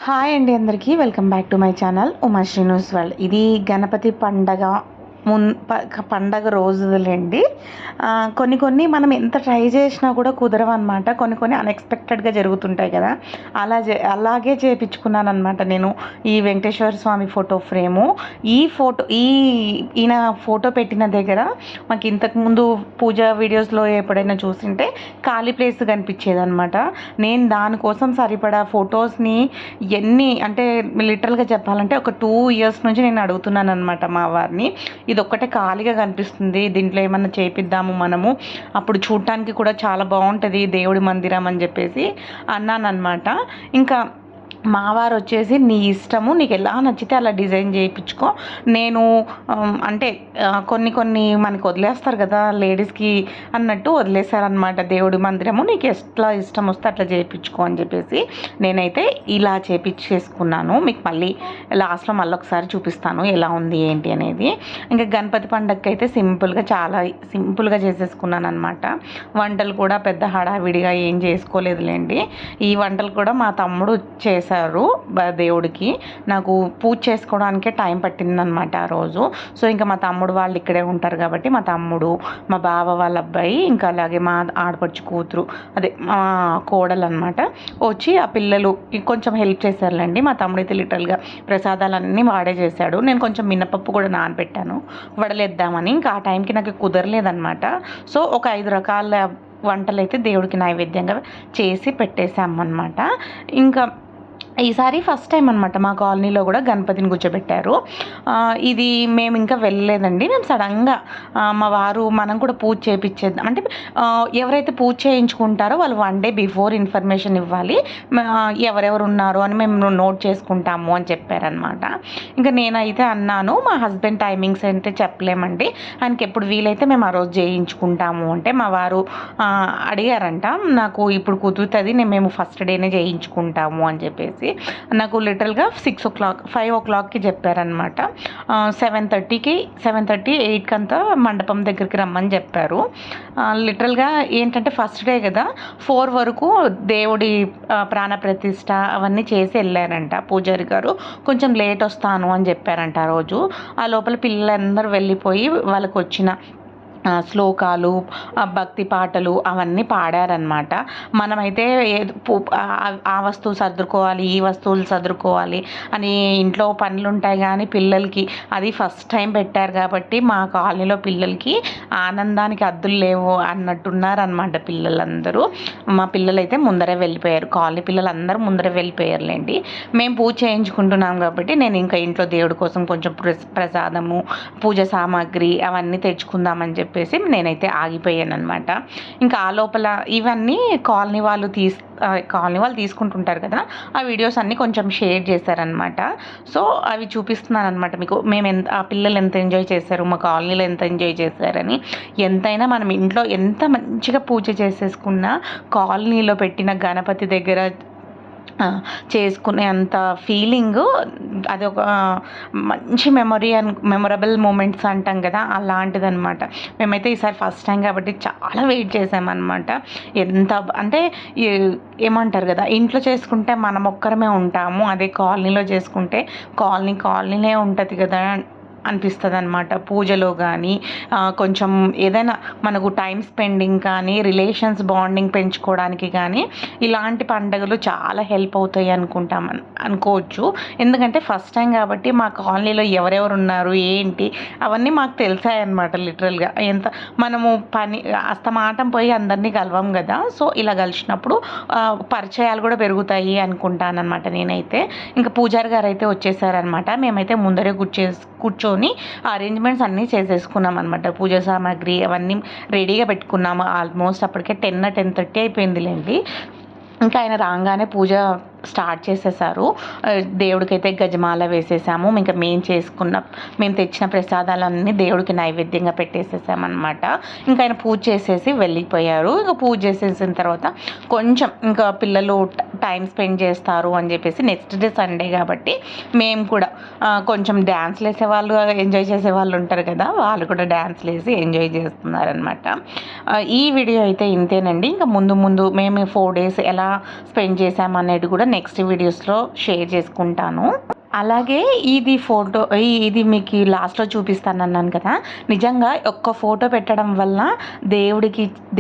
Hi అండి అందరికీ welcome back to my channel Uma Srinivas world. ఇది గణపతి పండగ పండగ రోజులండి. కొన్ని కొన్ని మనం ఎంత ట్రై చేసినా కూడా కుదరవన్నమాట. కొన్ని కొన్ని అన్ఎక్స్పెక్టెడ్గా జరుగుతుంటాయి కదా, అలాగే చేయించుకున్నాను అనమాట నేను ఈ వెంకటేశ్వర స్వామి ఫోటో ఫ్రేము. ఈయన ఫోటో పెట్టిన దగ్గర మాకు ఇంతకుముందు పూజ వీడియోస్లో ఎప్పుడైనా చూసింటే ఖాళీ ప్లేస్ కనిపించేదనమాట. నేను దానికోసం సరిపడా ఫొటోస్ని అంటే లిటరల్గా చెప్పాలంటే ఒక 2 ఇయర్స్ నుంచి నేను అడుగుతున్నాను అనమాట మా వారిని. ఇది ఒక్కటే ఖాళీగా కనిపిస్తుంది, దీంట్లో ఏమన్నా చేపిద్దాము మనము, అప్పుడు చూడటానికి కూడా చాలా బాగుంటుంది దేవుడి మందిరం అని చెప్పేసి అన్నాను అనమాట. ఇంకా మా వారు వచ్చేసి నీ ఇష్టము, నీకు ఎలా నచ్చితే అలా డిజైన్ చేయించుకో. నేను అంటే కొన్ని కొన్ని మనకి వదిలేస్తారు కదా లేడీస్కి అన్నట్టు వదిలేశారనమాట. దేవుడి మందిరము నీకు ఎట్లా ఇష్టం వస్తే అట్లా చేయించుకో అని చెప్పేసి నేనైతే ఇలా చేయించేసుకున్నాను. మీకు మళ్ళీ లాస్ట్లో మళ్ళీ ఒకసారి చూపిస్తాను ఎలా ఉంది ఏంటి అనేది. ఇంకా గణపతి పండగకి అయితే చాలా సింపుల్గా చేసేసుకున్నాను అనమాట. వంటలు కూడా పెద్ద హడావిడిగా ఏం చేసుకోలేదులేండి. ఈ వంటలు కూడా మా తమ్ముడు చేశారు దేవుడికి. నాకు పూజ చేసుకోవడానికే టైం పట్టిందనమాట ఆ రోజు. సో ఇంకా మా తమ్ముడు వాళ్ళు ఇక్కడే ఉంటారు కాబట్టి మా తమ్ముడు, మా బావ వాళ్ళ అబ్బాయి, ఇంకా అలాగే మా ఆడపడుచు కూతురు, అదే మా కోడలు అనమాట, వచ్చి ఆ పిల్లలు కొంచెం హెల్ప్ చేశారులేండి. మా తమ్ముడు అయితే లిటరల్గా ప్రసాదాలన్నీ వాడే చేశాడు. నేను కొంచెం మినపప్పు కూడా నానబెట్టాను వడలేద్దామని. ఇంకా ఆ టైంకి నాకు కుదరలేదనమాట. సో ఒక 5 రకాల వంటలు అయితే దేవుడికి నైవేద్యంగా చేసి పెట్టేసామన్నమాట. ఇంకా ఈసారి ఫస్ట్ టైం అనమాట మా కాలనీలో కూడా గణపతిని కూర్చోబెట్టారు. ఇది మేము ఇంకా వెళ్ళలేదండి. మేము సడన్గా మా వారు మనం కూడా పూజ చేయించేద్దాం అంటే ఎవరైతే పూజ చేయించుకుంటారో వాళ్ళు 1 డే బిఫోర్ ఇన్ఫర్మేషన్ ఇవ్వాలి, ఎవరెవరు ఉన్నారు అని మేము నోట్ చేసుకుంటాము అని చెప్పారనమాట. ఇంకా నేనైతే అన్నాను, మా హస్బెండ్ టైమింగ్స్ అంటే చెప్పలేమండి, ఆయనకి ఎప్పుడు వీలైతే మేము ఆ రోజు చేయించుకుంటాము అంటే మా వారు అడిగారంట, నాకు ఇప్పుడు కుదురుతుంది, మేము ఫస్ట్ డేనే చేయించుకుంటాము అని చెప్పేసి నాకు లిటరల్గా 6 o'clock 5 o'clockకి చెప్పారనమాట. 7:30, 8కి అంతా మండపం దగ్గరికి రమ్మని చెప్పారు. లిటరల్గా ఏంటంటే ఫస్ట్ డే కదా, 4 వరకు దేవుడి ప్రాణప్రతిష్ఠ అవన్నీ చేసి వెళ్ళారంట పూజారి గారు. కొంచెం లేట్ వస్తాను అని చెప్పారంట ఆ రోజు. ఆ లోపల పిల్లలందరూ వెళ్ళిపోయి వాళ్ళకు వచ్చిన శ్లోకాలు, భక్తి పాటలు అవన్నీ పాడారనమాట. మనమైతే ఆ వస్తువు సర్దుకోవాలి, ఈ వస్తువులు సర్దుకోవాలి అని ఇంట్లో పనులు ఉంటాయి, కానీ పిల్లలకి అది ఫస్ట్ టైం పెట్టారు కాబట్టి మా కాలనీలో పిల్లలకి ఆనందానికి అద్దులు లేవు అన్నట్టున్నారనమాట పిల్లలందరూ. మా పిల్లలైతే ముందరే వెళ్ళిపోయారు, కాలనీ పిల్లలందరూ ముందరే వెళ్ళిపోయారులేండి. మేము పూజ చేయించుకుంటున్నాం కాబట్టి నేను ఇంకా ఇంట్లో దేవుడి కోసం కొంచెం ప్రసాదము, పూజ సామాగ్రి అవన్నీ తెచ్చుకుందామని చెప్పేసి నేనైతే ఆగిపోయాను అనమాట. ఇంకా ఆ లోపల ఇవన్నీ కాలనీ వాళ్ళు తీసుకుంటుంటారు కదా, ఆ వీడియోస్ అన్నీ కొంచెం షేర్ చేశారనమాట. సో అవి చూపిస్తున్నాను అనమాట మీకు. ఆ పిల్లలు ఎంత ఎంజాయ్ చేశారు, మా కాలనీలో ఎంత ఎంజాయ్ చేశారని. ఎంతైనా మనం ఇంట్లో ఎంత మంచిగా పూజ చేసేసుకున్నా కాలనీలో పెట్టిన గణపతి దగ్గర చేసుకునే అంత ఫీలింగ్, అది ఒక మంచి మెమొరబుల్ మూమెంట్స్ అంటాం కదా, అలాంటిదనమాట. మేమైతే ఈసారి ఫస్ట్ టైం కాబట్టి చాలా వెయిట్ చేసామన్నమాట. ఎంత అంటే ఏమంటారు కదా, ఇంట్లో చేసుకుంటే మనం ఒక్కరమే ఉంటాము, అదే కాలనీలో చేసుకుంటే కాలనీనే ఉంటుంది కదా అనిపిస్తుంది అనమాట. పూజలో కానీ కొంచెం ఏదైనా మనకు టైం స్పెండింగ్ కానీ రిలేషన్స్ బాండింగ్ పెంచుకోవడానికి కానీ ఇలాంటి పండుగలు చాలా హెల్ప్ అవుతాయి అనుకోవచ్చు. ఎందుకంటే ఫస్ట్ టైం కాబట్టి మా కాలనీలో ఎవరెవరు ఉన్నారు ఏంటి అవన్నీ మాకు తెలిసాయన్నమాట. లిటరల్గా మనము అస్తమాటం పోయి అందరినీ కలవం కదా, సో ఇలా కలిసినప్పుడు పరిచయాలు కూడా పెరుగుతాయి అనుకుంటానమాట నేనైతే. ఇంకా పూజారి గారు అయితే వచ్చేసారనమాట. మేమైతే ముందరే కూర్చొని అరేంజ్మెంట్స్ అన్నీ చేసేసుకున్నాం అనమాట. పూజ సామాగ్రి అవన్నీ రెడీగా పెట్టుకున్నాము. ఆల్మోస్ట్ అప్పటికే 10:30 అయిపోయిందిలేండి. ఇంకా ఆయన రాగానే పూజ స్టార్ట్ చేసేసారు. దేవుడికైతే గజమాల వేసేసాము. ఇంకా మేము తెచ్చిన ప్రసాదాలన్నీ దేవుడికి నైవేద్యంగా పెట్టేసేసామన్నమాట. ఇంకా ఆయన పూజ చేసేసి వెళ్ళిపోయారు. ఇంకా పూజ చేసేసిన తర్వాత కొంచెం ఇంకా పిల్లలు టైం స్పెండ్ చేస్తారు అని చెప్పేసి నెక్స్ట్ డే సండే కాబట్టి మేము కూడా కొంచెం డ్యాన్స్లు వేసేవాళ్ళు, ఎంజాయ్ చేసేవాళ్ళు ఉంటారు కదా, వాళ్ళు కూడా డ్యాన్స్లు వేసి ఎంజాయ్ చేస్తున్నారనమాట. ఈ వీడియో అయితే ఇంతేనండి. ఇంకా ముందు మేము 4 days ఎలా స్పెండ్ చేసామనేది కూడా నెక్స్ట్ వీడియోస్లో షేర్ చేసుకుంటాను. అలాగే ఇది మీకు లాస్ట్లో చూపిస్తానన్నాను కదా, నిజంగా ఒక్క ఫోటో పెట్టడం వల్ల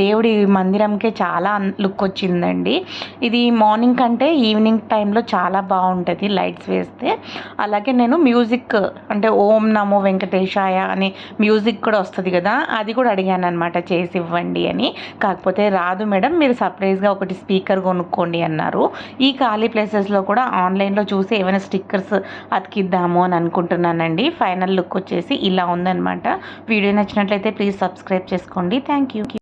దేవుడి మందిరంకే చాలా లుక్ వచ్చిందండి. ఇది మార్నింగ్ కంటే ఈవినింగ్ టైంలో చాలా బాగుంటుంది లైట్స్ వేస్తే. అలాగే నేను మ్యూజిక్ అంటే ఓం నమో వెంకటేశాయ అనే మ్యూజిక్ కూడా వస్తుంది కదా, అది కూడా అడిగాను అనమాట, చేసి ఇవ్వండి అని. కాకపోతే రాదు మేడం, మీరు సర్ప్రైజ్గా ఒకటి స్పీకర్ కొనుక్కోండి అన్నారు. ఈ ఖాళీ ప్లేసెస్లో కూడా ఆన్లైన్లో చూసి ఏమైనా స్టిక్కర్స్ అతికిద్దాము అని అనుకుంటున్నానండి. ఫైనల్ లుక్ వచ్చేసి ఇలా ఉందన్నమాట. వీడియో నచ్చినట్లయితే ప్లీజ్ సబ్స్క్రైబ్ చేసుకోండి. Thank you.